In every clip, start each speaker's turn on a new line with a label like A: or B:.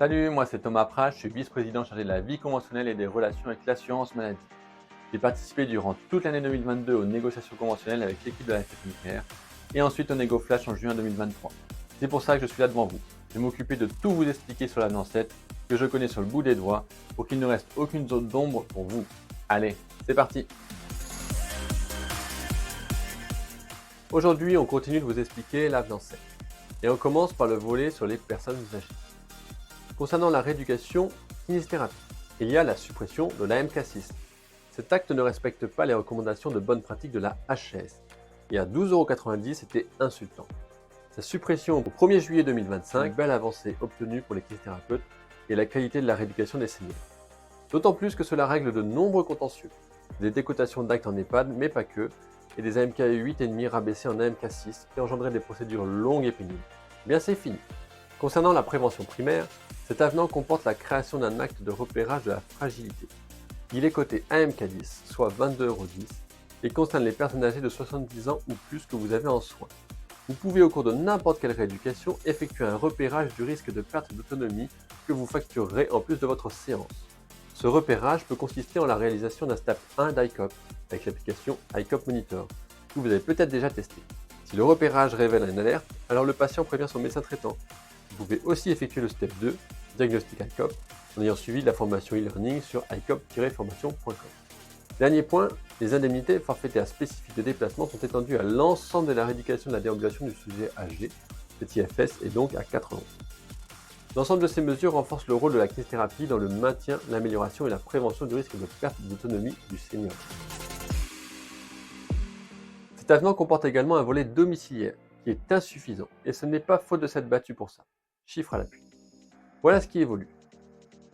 A: Salut, moi c'est Thomas Prat, je suis vice-président chargé de la vie conventionnelle et des relations avec l'assurance maladie. J'ai participé durant toute l'année 2022 aux négociations conventionnelles avec l'équipe de la FFNKR et ensuite au Négo Flash en juin 2023. C'est pour ça que je suis là devant vous. Je vais m'occuper de tout vous expliquer sur la Lancette, que je connais sur le bout des doigts, pour qu'il ne reste aucune zone d'ombre pour vous. Allez, c'est parti! Aujourd'hui, on continue de vous expliquer la Lancette. Et on commence par le volet sur les personnes âgées. Concernant la rééducation kinésithérapie, il y a la suppression de la MK6. Cet acte ne respecte pas les recommandations de bonne pratique de la HCS. Et à 12,90 €, c'était insultant. Sa suppression au 1er juillet 2025, une belle avancée obtenue pour les kinésithérapeutes et la qualité de la rééducation des seniors. D'autant plus que cela règle de nombreux contentieux. Des décotations d'actes en EHPAD, mais pas que, et des AMK 8,5 rabaissés en AMK6 qui engendraient des procédures longues et pénibles. Bien, c'est fini. Concernant la prévention primaire, cet avenant comporte la création d'un acte de repérage de la fragilité. Il est coté AMK10, soit 22,10 € et concerne les personnes âgées de 70 ans ou plus que vous avez en soins. Vous pouvez au cours de n'importe quelle rééducation effectuer un repérage du risque de perte d'autonomie que vous facturerez en plus de votre séance. Ce repérage peut consister en la réalisation d'un step 1 d'ICOP avec l'application ICOP Monitor, que vous avez peut-être déjà testé. Si le repérage révèle une alerte, alors le patient prévient son médecin traitant. Vous pouvez aussi effectuer le step 2, diagnostic ICOP, en ayant suivi la formation e-learning sur icop-formation.com. Dernier point, les indemnités forfaitaires spécifiques de déplacement sont étendues à l'ensemble de la rééducation de la déambulation du sujet âgé, cet IFS, et donc à 4 ans. L'ensemble de ces mesures renforce le rôle de la kinésithérapie dans le maintien, l'amélioration et la prévention du risque de perte d'autonomie du senior. Cet avenant comporte également un volet domiciliaire, qui est insuffisant, et ce n'est pas faute de s'être battu pour ça. Chiffre à l'appui. Voilà ce qui évolue.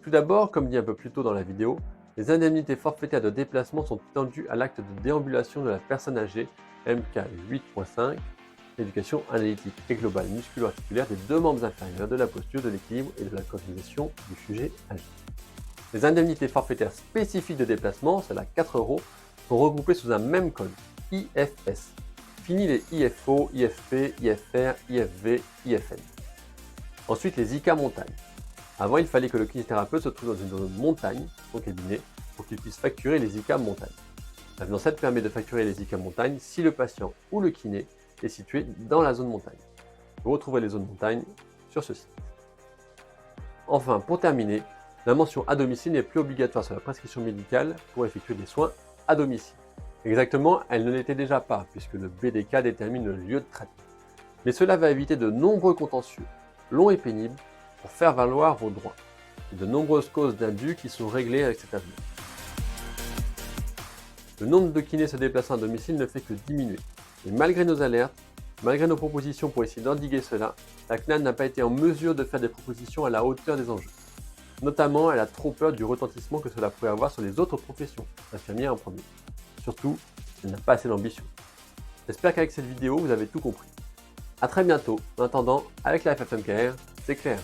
A: Tout d'abord, comme dit un peu plus tôt dans la vidéo, les indemnités forfaitaires de déplacement sont étendues à l'acte de déambulation de la personne âgée, MK 8.5, l'éducation analytique et globale musculo-articulaire des deux membres inférieurs, de la posture, de l'équilibre et de la coordination du sujet âgé. Les indemnités forfaitaires spécifiques de déplacement, celles à 4 €, sont regroupées sous un même code, IFS. Fini les IFO, IFP, IFR, IFV, IFN. Ensuite, les IK montagne. Avant, il fallait que le kinésithérapeute se trouve dans une zone montagne, son cabinet, pour qu'il puisse facturer les IK montagne. L'avenant 7 permet de facturer les IK montagne si le patient ou le kiné est situé dans la zone montagne. Vous retrouverez les zones montagne sur ce site. Enfin, pour terminer, la mention à domicile n'est plus obligatoire sur la prescription médicale pour effectuer des soins à domicile. Exactement, elle ne l'était déjà pas, puisque le BDK détermine le lieu de traitement. Mais cela va éviter de nombreux contentieux, longs et pénibles, pour faire valoir vos droits. Et de nombreuses causes d'abus qui sont réglées avec cet avenant. Le nombre de kinés se déplaçant à domicile ne fait que diminuer. Et malgré nos alertes, malgré nos propositions pour essayer d'endiguer cela, la CNAM n'a pas été en mesure de faire des propositions à la hauteur des enjeux. Notamment, elle a trop peur du retentissement que cela pourrait avoir sur les autres professions, infirmières en premier. Surtout, elle n'a pas assez d'ambition. J'espère qu'avec cette vidéo, vous avez tout compris. A très bientôt. En attendant, avec la FFNKR, c'est clair.